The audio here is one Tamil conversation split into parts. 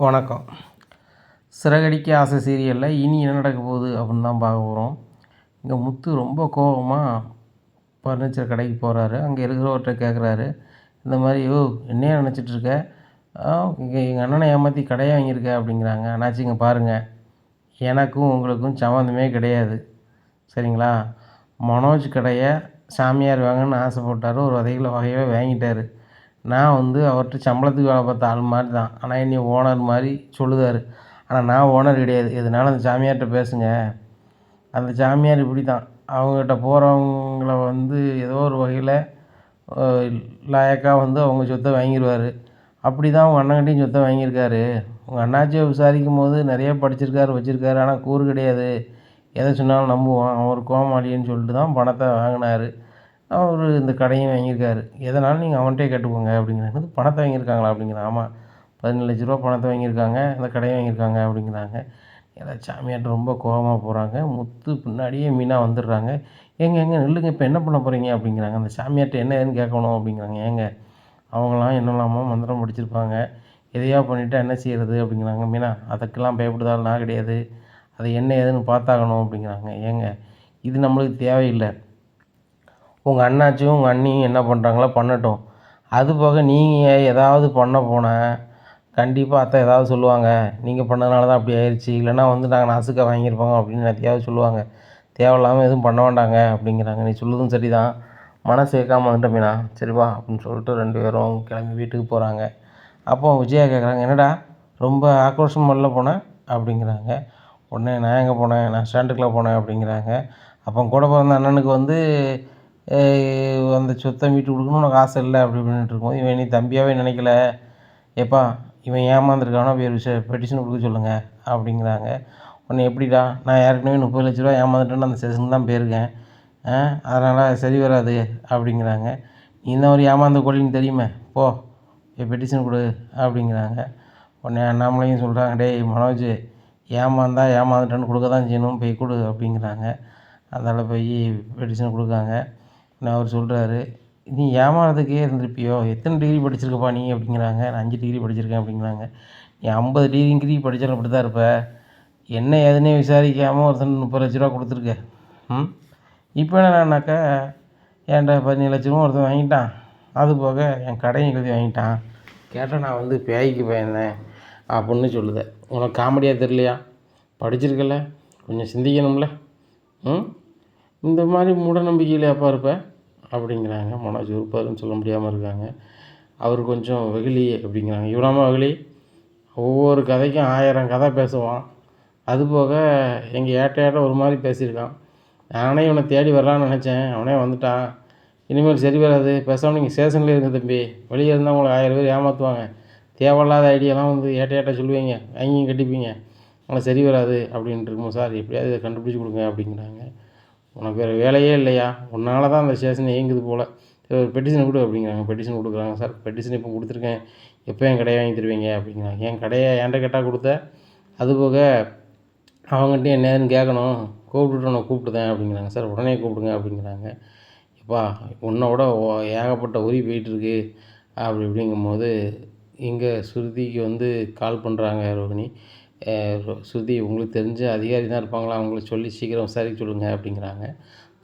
வணக்கம். சிறகடிக்க ஆசை சீரியலில் இனி என்ன நடக்க போகுது அப்படின்னு தான் பார்க்க போகிறோம். இங்கே முத்து ரொம்ப கோபமாக ஃபர்னிச்சர் கடைக்கு போகிறாரு. அங்கே இருக்கிறவர்கிட்ட கேட்குறாரு, இந்த மாதிரி என்னையா நினச்சிட்ருக்க, இங்கே எங்கள் அண்ணனை ஏமாற்றி கடையை வாங்கியிருக்க அப்படிங்கிறாங்க. அண்ணாச்சி இங்கே பாருங்கள், எனக்கும் உங்களுக்கும் சம்மந்தமே கிடையாது, சரிங்களா? மனோஜ் கடையை சாமியார் வாங்கன்னு ஆசைப்பட்டார், ஒரு வகையில் வாங்கிட்டார். நான் அவர்கிட்ட சம்பளத்துக்கு வேலை பார்த்த ஆள் மாதிரி தான், ஆனால் என்னை ஓனர் மாதிரி சொல்லுதார். ஆனால் நான் ஓனர் கிடையாது. எதனால அந்த சாமியார்கிட்ட பேசுங்க. அந்த சாமியார் இப்படி தான், அவங்ககிட்ட போகிறவங்கள ஏதோ ஒரு வகையில் லாயக்காக அவங்க சொத்தை வாங்கிடுவார். அப்படி தான் உங்கள் அண்ணன்கிட்டையும் சொத்தை வாங்கியிருக்காரு. உங்கள் அண்ணாச்சியை விசாரிக்கும் போது நிறைய படிச்சிருக்காரு வச்சுருக்காரு, ஆனால் கூறு கிடையாது, எதை சொன்னாலும் நம்புவான், அவர் கோமாளின்னு சொல்லிட்டு தான் பணத்தை வாங்கினார். அவர் இந்த கடையும் வாங்கியிருக்காரு. எதனாலும் நீங்கள் அவன்கிட்டே கேட்டுக்கோங்க அப்படிங்கிறாங்க. பணத்தை வாங்கியிருக்காங்களா அப்படிங்கிறாங்க. ஆமாம், 17 லட்ச ரூபா பணத்தை வாங்கியிருக்காங்க, இந்த கடையை வாங்கியிருக்காங்க அப்படிங்கிறாங்க. ஏதாவது சாமியார்ட்ட ரொம்ப கோபமாக போகிறாங்க. முத்து பின்னாடியே மீனாக வந்துடுறாங்க. ஏங்க நில்லுங்க, இப்போ என்ன பண்ண போகிறீங்க அப்படிங்கிறாங்க. அந்த சாமியார்ட்ட என்ன ஏதுன்னு கேட்கணும் அப்படிங்கிறாங்க. ஏங்க அவங்களாம் என்னெல்லாமோ மந்திரம் படிச்சிருப்பாங்க, எதையா பண்ணிவிட்டா என்ன செய்கிறது அப்படிங்கிறாங்க. மீனா அதுக்கெல்லாம் பயப்படுதாலும் நான் கிடையாது, அதை என்ன ஏதுன்னு பார்த்தாகணும் அப்படிங்கிறாங்க. ஏங்க இது நம்மளுக்கு தேவையில்லை, உங்கள் அண்ணாச்சியும் உங்கள் அண்ணியும் என்ன பண்ணுறாங்களோ பண்ணட்டும். அது போக நீங்கள் ஏதாவது பண்ண போனால் கண்டிப்பாக அத்தை ஏதாவது சொல்லுவாங்க, நீங்கள் பண்ணதுனால தான் அப்படி ஆயிடுச்சு, இல்லைனா நாங்கள் நாசுக்காக வாங்கியிருப்போங்க அப்படின்னு எதையாவது சொல்லுவாங்க. தேவையில்லாமல் எதுவும் பண்ண வேண்டாங்க அப்படிங்கிறாங்க. நீ சொல்லுறதும் சரி தான், மனசு கேட்காம வந்துட்ட மீனா, சரிவா அப்படின்னு சொல்லிட்டு 2 பேரும் கிளம்பி வீட்டுக்கு போகிறாங்க. அப்போ விஜயா கேட்குறாங்க, என்னடா ரொம்ப ஆக்ரோஷம் பண்ணல போனேன் அப்படிங்கிறாங்க. உடனே நான் எங்கே போனேன், நான் ஸ்டாண்டுக்குள்ளே போனேன் அப்படிங்கிறாங்க. அப்போ கூட பிறந்த அண்ணனுக்கு அந்த சொத்தை மீட்டு கொடுக்கணும்னு உனக்கு ஆசை இல்லை அப்படி இப்படின்ட்டு இருக்கும்போது, இவன் நீ தம்பியாகவே நினைக்கல, எப்பா இவன் ஏமாந்துருக்கானா பெட்டிஷன் கொடுக்க சொல்லுங்கள் அப்படிங்கிறாங்க. உடனே எப்படிடா, நான் ஏற்கனவே 30 லட்ச ரூபா ஏமாந்துட்டேன்னு அந்த ஸ்டேஷனுக்கு தான் போயிருக்கேன், அதனால் சரி வராது அப்படிங்கிறாங்க. நீ இந்த ஒரு ஏமாந்த கோழின்னு தெரியுமே, போ பெட்டிஷன் கொடு அப்படிங்கிறாங்க. உடனே அண்ணாமலையும் சொல்கிறாங்க, டேய் மனோஜ், ஏமாந்துட்டேன்னு கொடுக்க தான் செய்யணும், போய் கொடு அப்படிங்கிறாங்க. அதனால் போய் பெட்டிஷன் கொடுக்காங்க. அவர் சொல்கிறாரு, நீ ஏமாறதுக்கே இருந்திருப்பியோ, எத்தனை டிகிரி படிச்சிருக்கப்பா நீ அப்படிங்கிறாங்க. நான் 5 டிகிரி படிச்சிருக்கேன் அப்படிங்கிறாங்க. நீ 50 டிகிரி படித்தாலும் அப்படி தான் இருப்ப, என்ன ஏதுன்னே விசாரிக்காமல் ஒருத்தன் 30 லட்ச ரூபா கொடுத்துருக்க. இப்போ என்னன்னாக்கா, ஏன்டா 17 லட்ச ரூபா ஒருத்தன் வாங்கிட்டான், அது போக என் கடையும் எழுதி வாங்கிட்டான், கேட்டால் நான் பேய்க்கு பயந்தேன் அப்படின்னு சொல்லுதேன். உனக்கு காமெடியாக தெரியலையா? படிச்சிருக்கல, கொஞ்சம் சிந்திக்கணும்ல. இந்த மாதிரி மூட நம்பிக்கையிலேப்பா இருப்பேன் அப்படிங்கிறாங்க. மனோஜ் இருப்பாருன்னு சொல்ல முடியாமல் இருக்காங்க. அவர் கொஞ்சம் வெகுளி அப்படிங்கிறாங்க. இவனாமா வெகுளி, ஒவ்வொரு கதைக்கும் 1000 கதை பேசுவான். அதுபோக எங்கள் ஏட்டையாட்ட ஒரு மாதிரி பேசியிருக்கான். நானே இவனை தேடி வரலான்னு நினச்சேன், அவனே வந்துட்டான், இனிமேல் சரி வராது, பேசாமல் நீங்கள் ஸ்டேஷன்லேயே இருங்க தம்பி, வெளியே இருந்தால் உங்களை 1000 பேர் ஏமாற்றுவாங்க, தேவையில்லாத ஐடியாலாம் ஏட்டையாட்ட சொல்லுவீங்க, வாங்கியும் கட்டிப்பீங்க, அவனை சரி வராது அப்படின்ட்டு இருக்கும். சார் எப்படியாவது இதை கண்டுபிடிச்சி கொடுங்க அப்படிங்கிறாங்க. உனக்கு வேறு வேலையே இல்லையா, உன்னால் தான் அந்த ஸ்டேஷன் இயங்குது போல், ஒரு பெட்டிஷன் கொடு அப்படிங்கிறாங்க. பெட்டிஷன் கொடுக்குறாங்க. சார் பெட்டிஷன் இப்போ கொடுத்துருக்கேன், எப்போ என் கடையை வாங்கி தருவீங்க அப்படிங்கிறாங்க. என் கடையை என்கிட்ட கேட்டால் கொடுத்த, அதுபோக அவங்ககிட்ட என்னன்னு கேட்கணும், கூப்பிட்டுட்டு உன்னை கூப்பிட்டுதேன் அப்படிங்கிறாங்க. சார் உடனே கூப்பிடுங்க அப்படிங்கிறாங்க. எப்பா உன்னோட ஏகப்பட்ட உரி போயிட்டுருக்கு அப்படி இப்படிங்கும்போது, இங்கே ஸ்ருதிக்கு கால் பண்ணுறாங்க ரோகிணி. ஸ்ருதி உங்களுக்கு தெரிஞ்ச அதிகாரி தான் இருப்பாங்களா, அவங்கள சொல்லி சீக்கிரம் விசாரிக்க சொல்லுங்கள் அப்படிங்கிறாங்க.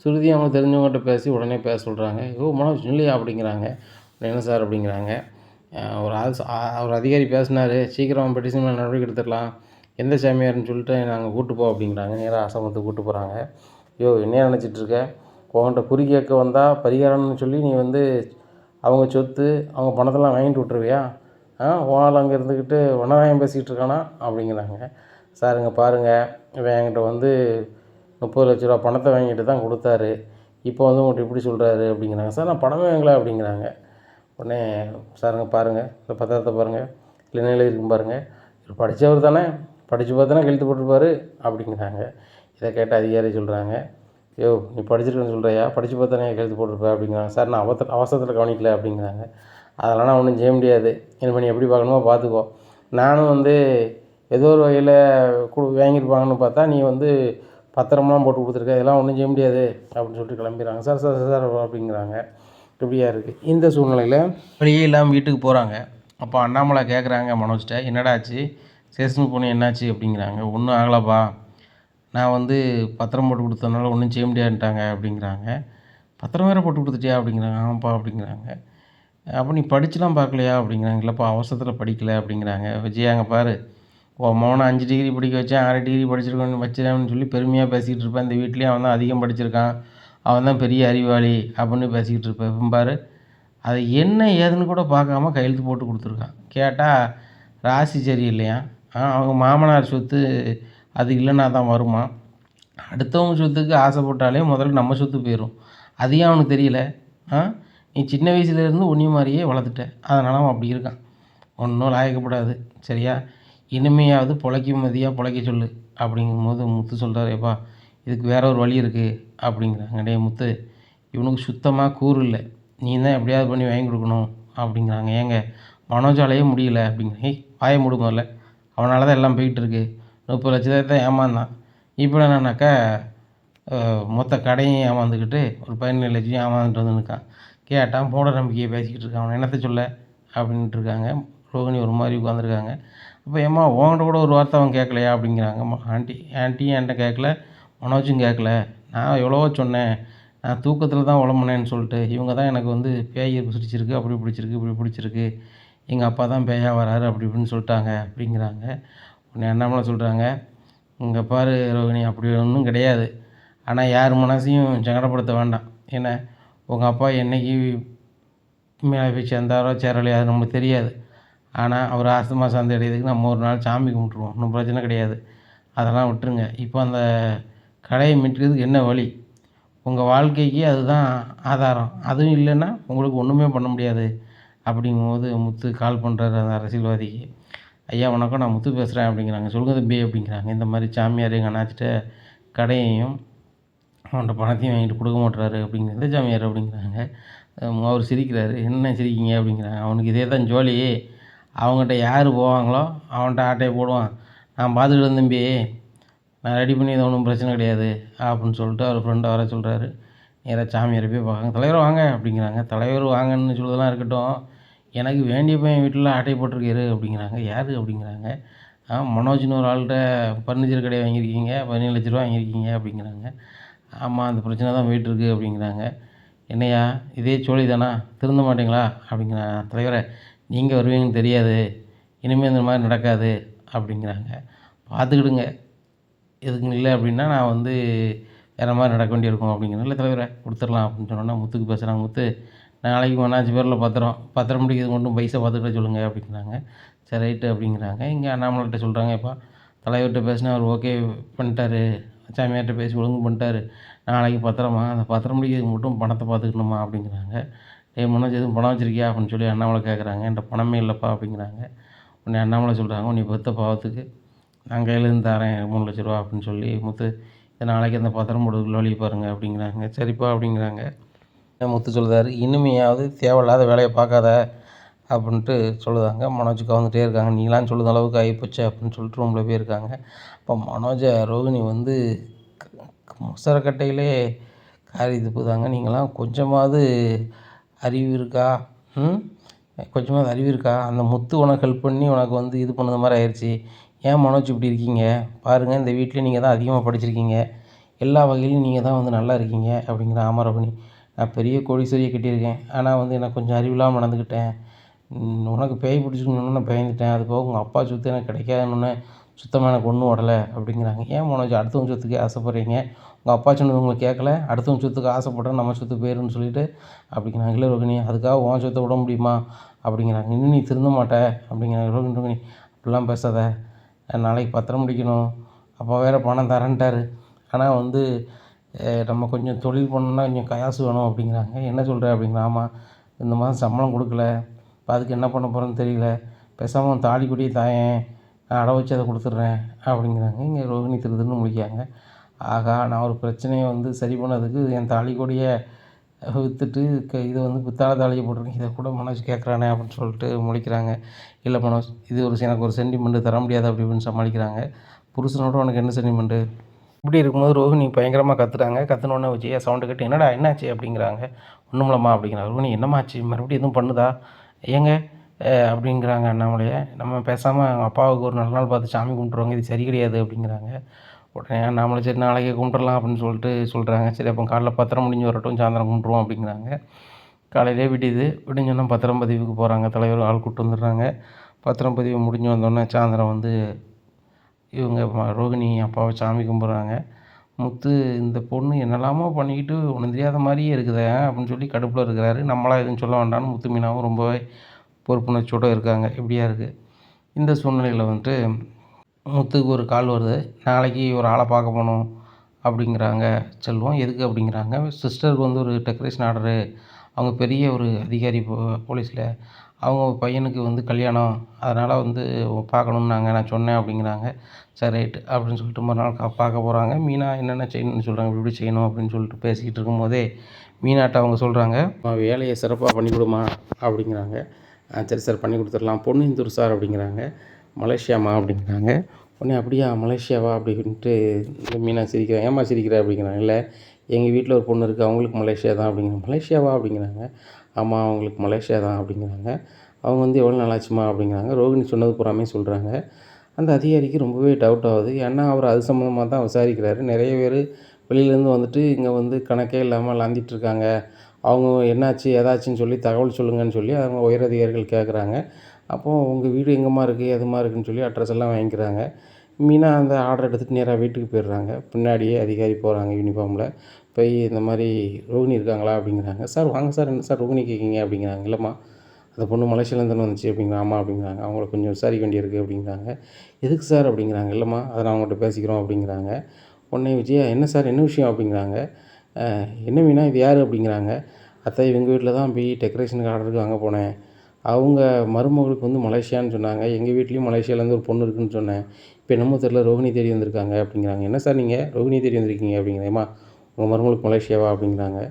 ஸ்ருதி அவங்க தெரிஞ்சவங்ககிட்ட பேசி உடனே பேச சொல்கிறாங்க. மனோஜ் இல்லையா அப்படிங்கிறாங்க. என்ன சார் அப்படிங்கிறாங்க. ஒரு அதிகாரி பேசினார், சீக்கிரம் பெட்டிஷன் மேலே நடவடிக்கை எடுத்துடலாம், எந்த சாமியார்னு சொல்லிட்டு நாங்கள் கூப்பிட்டு போவோம் அப்படிங்கிறாங்க. நேராக ஆசிரமத்துக்கு கூப்பிட்டு போகிறாங்க. என்ன நினச்சிட்ருக்க, உங்கள்கிட்ட குறி கேட்க வந்தால் பரிகாரம்னு சொல்லி நீ அவங்க சொத்து அவங்க பணத்தெல்லாம் வாங்கிட்டு விட்ருவியா, ஓனால் அங்கே இருந்துக்கிட்டு வனவாயம் பேசிக்கிட்டு இருக்கானா அப்படிங்கிறாங்க. சார் இங்கே பாருங்கள், இவன் என்கிட்ட 30 லட்ச ரூபா பணத்தை வாங்கிட்டு தான் கொடுத்தாரு, இப்போ உங்கள்கிட்ட இப்படி சொல்கிறாரு அப்படிங்கிறாங்க. சார் நான் பணமே வாங்கலை அப்படிங்கிறாங்க. உடனே சாருங்க பாருங்கள், இந்த பத்திரத்தை பாருங்கள், இல்லை என்ன எழுதியிருக்கும் பாருங்கள், இவர் படித்தவர் தானே, படித்து பார்த்தானே கழுத்து போட்டிருப்பார் அப்படிங்கிறாங்க. இதை கேட்ட அதிகாரி சொல்கிறாங்க, நீ படிச்சிருக்கேன்னு சொல்கிறியா, படித்து பார்த்தானே கழுத்து போட்டிருப்பேன் அப்படிங்கிறாங்க. சார் நான் அவசரத்தில் கவனிக்கல அப்படிங்கிறாங்க. அதெல்லாம் நான் ஒன்றும் செய்ய முடியாது, இனிமேல் நீ எப்படி பார்க்கணுமோ பார்த்துக்கோ, நானும் ஏதோ ஒரு வகையில் வாங்கியிருப்பாங்கன்னு பார்த்தா நீ பத்திரம்லாம் போட்டு கொடுத்துருக்க, இதெல்லாம் ஒன்றும் செய்ய முடியாது அப்படின்னு சொல்லிட்டு கிளம்பிடுறாங்க. சார் சார் சார் அப்படிங்கிறாங்க. இப்படியா இருக்குது. இந்த சூழ்நிலையில் வழியே இல்லாமல் வீட்டுக்கு போகிறாங்க. அப்போ அண்ணாமலை கேட்குறாங்க மனோஜ்கிட்ட, என்னடா ஆச்சு ஸ்டேஷனுக்கு போனேன் என்னாச்சு அப்படிங்கிறாங்க. ஒன்றும் ஆகலப்பா, நான் வந்து பத்திரம் போட்டு கொடுத்ததுனால ஒன்றும் செய்ய முடியாதுன்ட்டாங்க அப்படிங்கிறாங்க. பத்திரம் வேறு போட்டு கொடுத்துட்டியா அப்படிங்கிறாங்க. ஆமாப்பா அப்படிங்கிறாங்க. அப்போ நீ படிச்சுலாம் பார்க்கலையா அப்படிங்கிறாங்க. இல்லைப்பா அவசரத்தில் படிக்கலை அப்படிங்கிறாங்க. விஜய் அங்கே பாரு, உன் மகனை 5 டிகிரி படிக்க வச்சேன், 6 டிகிரி படிச்சிருக்கேன்னு வச்சேன்னு சொல்லி பெருமையாக பேசிக்கிட்டு இருப்பேன். இந்த வீட்லேயும் அவன் தான் அதிகம் படிச்சிருக்கான், அவன் தான் பெரிய அறிவாளி அப்படின்னு பேசிக்கிட்டு இருப்பேன். இப்போ பாரு, அது என்ன ஏதுன்னு கூட பார்க்காம கையெழுத்து போட்டு கொடுத்துருக்கான். கேட்டால் ராசி சரியில்லையா, அவங்க மாமனார் சொத்து அது இல்லைன்னா தான் வருமா, அடுத்தவங்க சொத்துக்கு ஆசைப்பட்டாலே முதல்ல நம்ம சொத்து போயிடும், அதையும் அவனுக்கு தெரியல. நீ சின்ன வயசுலேருந்து உன்னிய மாதிரியே வளர்த்துட்ட, அதனால் அவன் அப்படி இருக்கான், ஒன்றும் லாயக்கப்படாது சரியா, இனிமையாவது பொழைக்க மதியாக பொழைக்க சொல்லு அப்படிங்கும்போது முத்து சொல்கிறார், ஏப்பா இதுக்கு வேற ஒரு வழி இருக்குது அப்படிங்கிறாங்க. டே முத்து, இவனுக்கு சுத்தமாக கூறு இல்லை, நீ தான் எப்படியாவது பண்ணி வாங்கி கொடுக்கணும் அப்படிங்கிறாங்க. ஏங்க மனோஜாலேயே முடியல அப்படிங்கிற. வாய மூடு முதல்ல, அவனால தான் எல்லாம் போயிட்டு இருக்கு, 30 லட்சத்தை ஏமாந்தான், இப்போ என்னன்னாக்கா மொத்த கடையும் ஏமாந்துக்கிட்டு ஒரு 17 லட்சம் ஏமாந்துட்டு வந்து நிற்கான். கேட்டால் மூட நம்பிக்கையை பேசிக்கிட்டு இருக்கான், அவனை என்னத்தை சொல்ல அப்படின்ட்டு இருக்காங்க. ரோகிணி ஒரு மாதிரி உட்காந்துருக்காங்க. அப்போ ஏம்மா உங்கள்கிட்ட கூட ஒரு வார்த்தை அவன் கேட்கலையா அப்படிங்கிறாங்க. ஆண்டியும் என்கிட்ட கேட்கல, மனோஜும் கேட்கல, நான் எவ்வளவோ சொன்னேன், நான் தூக்கத்தில் தான் உழம்புனேன்னு சொல்லிட்டு, இவங்க தான் எனக்கு வந்து பேய் பிடிச்சிருக்கு, அப்படி பிடிச்சிருக்கு, இப்படி பிடிச்சிருக்கு, எங்கள் அப்பா தான் பேயாக வராரு அப்படி இப்படின்னு சொல்லிட்டாங்க அப்படிங்கிறாங்க. உடனே அண்ணாமலை சொல்கிறாங்க, இங்கே பாரு ரோகிணி, அப்படி ஒன்றும் கிடையாது, ஆனால் யார் மனசையும் சங்கடப்படுத்த வேண்டாம். ஏன்னா உங்கள் அப்பா என்றைக்கு மேலே போய் சேர்ந்தாரோ சேரலையோ அது நமக்கு தெரியாது, ஆனால் அவர் ஆஸ்துமா சாந்தி அடையிறதுக்கு நம்ம ஒரு நாள் சாமி கும்பிட்ருவோம், ஒன்றும் பிரச்சனை கிடையாது, அதெல்லாம் விட்டுருங்க. இப்போ அந்த கடையை மீட்கிறதுக்கு என்ன வழி, உங்கள் வாழ்க்கைக்கு அதுதான் ஆதாரம், அதுவும் இல்லைன்னா உங்களுக்கு ஒன்றுமே பண்ண முடியாது அப்படிங்கும்போது முத்து கால் பண்ணுறாரு அந்த அரசியல்வாதிக்கு. ஐயா வணக்கம், நான் முத்து பேசுகிறேன் அப்படிங்கிறாங்க. சொல்லுங்கள் தம்பி அப்படிங்கிறாங்க. இந்த மாதிரி சாமியார் எங்கள் அண்ணாச்சிட்ட கடையையும் அவன்கிட்ட பணத்தையும் வாங்கிட்டு கொடுக்க மாட்டுறாரு அப்படிங்கிற. எந்த சாமியார் அப்படிங்கிறாங்க. அவர் சிரிக்கிறாரு. என்ன சிரிக்கிங்க அப்படிங்கிறாங்க. அவனுக்கு இதே தான் ஜோலி, அவங்ககிட்ட யார் போவாங்களோ அவன்கிட்ட ஆட்டையை போடுவான், நான் பார்த்துக்கிட்டேன் தம்பி, நான் ரெடி பண்ணி இது ஒன்றும் பிரச்சனை கிடையாது அப்படின்னு சொல்லிட்டு அவர் ஃப்ரெண்டை வர சொல்கிறாரு. நேராக சாமியாரை போய் பார்க்காங்க. தலைவர் வாங்க அப்படிங்கிறாங்க. தலைவர் வாங்கன்னு சொல்லுறதெல்லாம் இருக்கட்டும், எனக்கு வேண்டிய பையன் வீட்டில் ஆட்டை போட்டிருக்காரு அப்படிங்கிறாங்க. யார் அப்படிங்கிறாங்க. மனோஜ்னு ஒரு ஆள்கிட்ட ஃபர்னிச்சர் கடை வாங்கியிருக்கீங்க, 17 லட்ச ரூபா வாங்கியிருக்கீங்க அப்படிங்கிறாங்க. ஆமாம், அந்த பிரச்சனை தான் போயிட்டுருக்கு அப்படிங்கிறாங்க. என்னையா இதே சோழி தானா, திருந்த மாட்டிங்களா அப்படிங்கிறாங்க. தலைவரை, நீங்கள் வருவீங்கன்னு தெரியாது, இனிமேல் இந்த மாதிரி நடக்காது அப்படிங்கிறாங்க. பார்த்துக்கிடுங்க, எதுக்கு இல்லை அப்படின்னா நான் வந்து வேறு மாதிரி நடக்க வேண்டியிருக்கும் அப்படிங்கிறாங்க. இல்லை தலைவரை கொடுத்துடலாம் அப்படின்னு சொன்னோன்னா முத்துக்கு பேசுகிறாங்க. முத்து, நாளைக்கு ஒன்றாச்சு பேரில் பத்திரம் முடிக்கிறது மட்டும் பைசா பார்த்துக்கிட்ட சொல்லுங்கள் அப்படிங்கிறாங்க. சரி ரைட்டு அப்படிங்கிறாங்க. இங்கே அண்ணாமலைகிட்ட சொல்கிறாங்க, இப்போ தலைவர்கிட்ட பேசினா அவர் ஓகே பண்ணிட்டாரு, சாமியார்கிட்ட பேசி ஒழுங்கு பண்ணிட்டாரு, நாளைக்கு பத்திரமா அந்த பத்திரம் முடிக்கிறதுக்கு மட்டும் பணத்தை பார்த்துக்கணுமா அப்படிங்கிறாங்க. மனோஜ் எதுவும் பணம் வச்சுருக்கியா அப்படின்னு சொல்லி அண்ணாமலை கேட்குறாங்க. என்கிட்ட பணமே இல்லைப்பா அப்படிங்கிறாங்க. உடனே அண்ணாமலை சொல்கிறாங்க, நீ பெற்ற பாவத்துக்கு நான் கையிலேருந்து தரேன் 3 லட்ச ரூபா அப்படின்னு சொல்லி, முத்து நாளைக்கு அந்த பத்திரம் போடுறதுக்குள்ள வழி பாருங்கள் அப்படிங்கிறாங்க. சரிப்பா அப்படிங்கிறாங்க. முத்து சொல்கிறாரு, இனிமையாவது தேவையில்லாத வேலையை பார்க்காத அப்படின்ட்டு சொல்லுதாங்க. மனோஜ் கவுந்துகிட்டே இருக்காங்க. நீங்களாம் சொல்லுத அளவுக்கு ஆகிப்போச்சு அப்படின்னு சொல்லிட்டு ரூமில் போயிருக்காங்க. அப்போ மனோஜை ரோகிணி வந்து முசரக்கட்டையிலே காரி துப்புதாங்க. நீங்களாம் கொஞ்சமாவது அறிவு இருக்கா, கொஞ்சமாவது அறிவு இருக்கா, அந்த முத்து உனக்கு ஹெல்ப் பண்ணி உனக்கு வந்து இது பண்ணது மாதிரி ஆயிடுச்சு, ஏன் மனோஜ் இப்படி இருக்கீங்க, பாருங்கள் இந்த வீட்டிலே நீங்கள் தான் அதிகமாக படிச்சிருக்கீங்க, எல்லா வகையிலையும் நீங்கள் தான் வந்து நல்லா இருக்கீங்க அப்படிங்கிற. ஆமாம் ரோகிணி, நான் பெரிய கோடீஸ்வரியை கட்டியிருக்கேன், ஆனால் வந்து எனக்கு கொஞ்சம் அறிவில்லாமல் நடந்துக்கிட்டேன், உனக்கு பேய் பிடிச்சிக்கணுன்னு நான் பயந்துட்டேன், அது போக உங்கள் அப்பா சொத்து எனக்கு கிடைக்காதுன்னு சுத்தமாக எனக்கு ஒன்றும் ஓடலை அப்படிங்கிறாங்க. ஏன் மனோஜ் அடுத்தவங்க சொத்துக்கே ஆசைப்பட்றீங்க, உங்கள் அப்பா சொன்னது உங்களுக்கு கேட்கல, அடுத்தவங்க சொத்துக்கு ஆசைப்பட்றேன் நம்ம சொத்து போயிருன்னு சொல்லிட்டு அப்படிங்கிறாங்க. இல்லை ரோகிணி, அதுக்காக உன் சொத்தை விட முடியுமா அப்படிங்கிறாங்க. இன்னும் நீ திருந்த மாட்ட அப்படிங்கிறாங்க. ரோகிணி அப்படிலாம் பேசாத, நாளைக்கு பத்திரம் முடிக்கணும், அப்போ வேறு பணம் தரேன்ட்டார், ஆனால் வந்து நம்ம கொஞ்சம் தொழில் பண்ணணுன்னா கொஞ்சம் காசு வேணும் அப்படிங்கிறாங்க. என்ன சொல்கிற அப்படிங்கிறா. ஆமாம், இந்த மாதம் சம்பளம் கொடுக்கல, இப்போ அதுக்கு என்ன பண்ண போகிறேன்னு தெரியல, பேசாமல் தாலி கொடியை தாயேன், நான் அடை வச்சு அதை கொடுத்துட்றேன் அப்படிங்கிறாங்க. இங்கே ரோகிணி திருதுன்னு முடிக்காங்க. ஆகா, நான் ஒரு பிரச்சனையை வந்து சரி பண்ணதுக்கு என் தாலி கொடியை விற்றுட்டு இதை வந்து பித்தாள தாலியை போட்டிருக்கேன், இதை கூட மனோஜ் கேட்குறானே அப்படின்னு சொல்லிட்டு முழிக்கிறாங்க. இல்லை மனோஜ், இது எனக்கு ஒரு சென்டிமெண்ட்டு தர முடியாது அப்படி இப்படின்னு சமாளிக்கிறாங்க. புருஷனோட உனக்கு என்ன சென்டிமெண்ட்டு இப்படி இருக்கும்போது ரோகிணி பயங்கரமாக கற்றுட்டாங்க. கற்றுனோடனே விஜயா சவுண்டு கட்டி, என்னடா என்னாச்சு அப்படிங்கிறாங்க. ஒன்றுமில்லம்மா அப்படிங்கிறாங்க. ரோகிணி, என்னம்மாச்சு, மறுபடியும் எதுவும் பண்ணுதா, ஏங்க அப்படிங்கிறாங்க அண்ணாமலையை. நம்ம பேசாமல் அவங்க அப்பாவுக்கு ஒரு நல்ல நாள் பார்த்து சாமி கும்பிட்ருவாங்க, இது சரி கிடையாது அப்படிங்கிறாங்க. உடனே அண்ணாமலை சரி நாளைக்கே கும்பிட்றலாம் அப்படின்னு சொல்கிறாங்க. சரி அப்போ காலைல பத்திரம் முடிஞ்சு வரட்டும், சாயந்தரம் கும்பிட்ருவோம் அப்படிங்கிறாங்க. காலையிலே விடியுது. விடிஞ்சோன்னே பத்திரம் பதிவுக்கு போகிறாங்க. தலைவர் ஆள் கூப்பிட்டு வந்துடுறாங்க. பத்திரம் பதிவு முடிஞ்சு வந்தோடனே சாயந்தரம் வந்து இவங்க ரோகிணி அப்பாவை சாமி கும்பிட்றாங்க. முத்து இந்த பொண்ணு என்னெல்லாமோ பண்ணிக்கிட்டு ஒன்றும் தெரியாத மாதிரியே இருக்குதே அப்படின்னு சொல்லி கடுப்பில் இருக்கிறாரு. நம்மளாம் எதுவும் சொல்ல வேண்டாம்னு முத்து மீனாவும் ரொம்பவே பொறுப்புணர்ச்சியோடு இருக்காங்க. இப்படியா இருக்குது. இந்த சூழ்நிலையில் வந்துட்டு முத்துக்கு ஒரு கால் வருது. நாளைக்கு ஒரு ஆளை பார்க்க போகணும் அப்படிங்கிறாங்க செல்வம். எதுக்கு அப்படிங்கிறாங்க, சிஸ்டருக்கு வந்து ஒரு டெக்கரேஷன் ஆர்டரு, அவங்க பெரிய ஒரு அதிகாரி போலீஸில், அவங்க பையனுக்கு வந்து கல்யாணம், அதனால் வந்து பார்க்கணுன்னாங்க, நான் சொன்னேன் அப்படிங்கிறாங்க. சரி ரைட்டு அப்படின்னு சொல்லிட்டு மறுநாள் பார்க்க போகிறாங்க. மீனா என்னென்ன செய்யணும்னு சொல்கிறாங்க, இப்படி செய்யணும் அப்படின்னு சொல்லிட்டு பேசிக்கிட்டு இருக்கும்போதே மீனாட்ட அவங்க சொல்கிறாங்க, வேலையை சிறப்பாக பண்ணி கொடுமா அப்படிங்கிறாங்க. சரி சார் பண்ணி கொடுத்துடலாம். பொண்ணு இந்தூர் சார் அப்படிங்கிறாங்க. மலேசியாமா அப்படிங்கிறாங்க. உடனே அப்படியா மலேசியாவா அப்படின்ட்டு இந்த மீனா சிரிக்கிறேன். ஏம்மா சிரிக்கிற அப்படிங்கிறாங்க. இல்லை எங்கள் வீட்டில் ஒரு பொண்ணு இருக்குது, அவங்களுக்கு மலேசியா தான் அப்படிங்கிறாங்க. மலேசியாவா அப்படிங்கிறாங்க. ஆமாம் அவங்களுக்கு மலேசியா தான் அப்படிங்கிறாங்க. அவங்க வந்து எவ்வளோ நாளாச்சுமா அப்படிங்கிறாங்க. ரோகிணி சொன்னது பூராமே சொல்கிறாங்க. அந்த அதிகாரிக்கு ரொம்பவே டவுட் ஆகுது. ஏன்னா அவர் அது சம்மந்தமாக தான் விசாரிக்கிறாரு. நிறைய பேர் வெளியிலேருந்து வந்துட்டு இங்கே வந்து கணக்கே இல்லாமல் லாந்திட்டுருக்காங்க. அவங்க என்னாச்சு ஏதாச்சுன்னு சொல்லி தகவல் சொல்லுங்கன்னு சொல்லி அவங்க உயர் அதிகாரிகள் கேட்குறாங்க. அப்போது உங்கள் வீடு எங்கேம்மா இருக்குது எதுமா இருக்குதுன்னு சொல்லி அட்ரஸ் எல்லாம் வாங்கிக்கிறாங்க. மீனா அந்த ஆர்டர் எடுத்துகிட்டு நேராக வீட்டுக்கு போயிடுறாங்க. பின்னாடியே அதிகாரி போகிறாங்க யூனிஃபார்மில். போய் இந்த மாதிரி ரோகிணி இருக்காங்களா அப்படிங்கிறாங்க. சார் வாங்க சார், என்ன சார் ரோகிணி கேட்குறீங்க அப்படிங்கிறாங்க. இல்லைம்மா அந்த பொண்ணு மலேசியாலேருந்து தானே வந்துச்சு அப்படிங்கிறாங்க. ஆமாம் அப்படிங்கிறாங்க. அவங்கள கொஞ்சம் விசாரிக்க வேண்டியிருக்கு அப்படிங்கிறாங்க. எதுக்கு சார் அப்படிங்கிறாங்க. இல்லைம்மா அதை நான் அவங்கள்ட்ட பேசிக்கிறோம் அப்படிங்கிறாங்க. உடனே விஜயா என்ன சார் என்ன விஷயம் அப்படிங்கிறாங்க. என்ன மீனா இது யார் அப்படிங்கிறாங்க. அத்தை இவங்க வீட்டில் தான் போய் டெக்கரேஷனுக்கு ஆர்டருக்கு வாங்க போனேன். அவங்க மருமகளுக்கு வந்து மலேசியான்னு சொன்னாங்க. எங்கள் வீட்லேயும் மலேசியாவிலேருந்து ஒரு பொண்ணு இருக்குதுன்னு சொன்னேன். இப்போ என்னமோ தெரியல ரோகிணி தேடி வந்திருக்காங்க அப்படிங்கிறாங்க. என்ன சார் நீங்கள் ரோகிணி தேடி வந்திருக்கீங்க அப்படிங்கிறேன். ஏம்மா உங்கள் மருமகளுக்கு மலேசியாவா அப்படிங்கிறாங்க.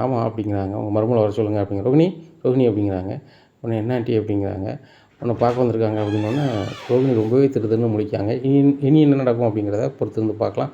ஆமாம் அப்படிங்கிறாங்க. உங்கள் மருமகளை வர சொல்லுங்கள் அப்படிங்கிற. ரோகிணி ரோகிணி அப்படிங்கிறாங்க. உடனே என்ன ஆண்டி அப்படிங்கிறாங்க. உன்னை பார்க்க வந்திருக்காங்க அப்படின்னோடனே ரோகிணி ரொம்பவே திருதுன்னு முழிக்காங்க. இனி என்ன நடக்கும் அப்படிங்கிறத பொறுத்து இருந்து பார்க்கலாம்.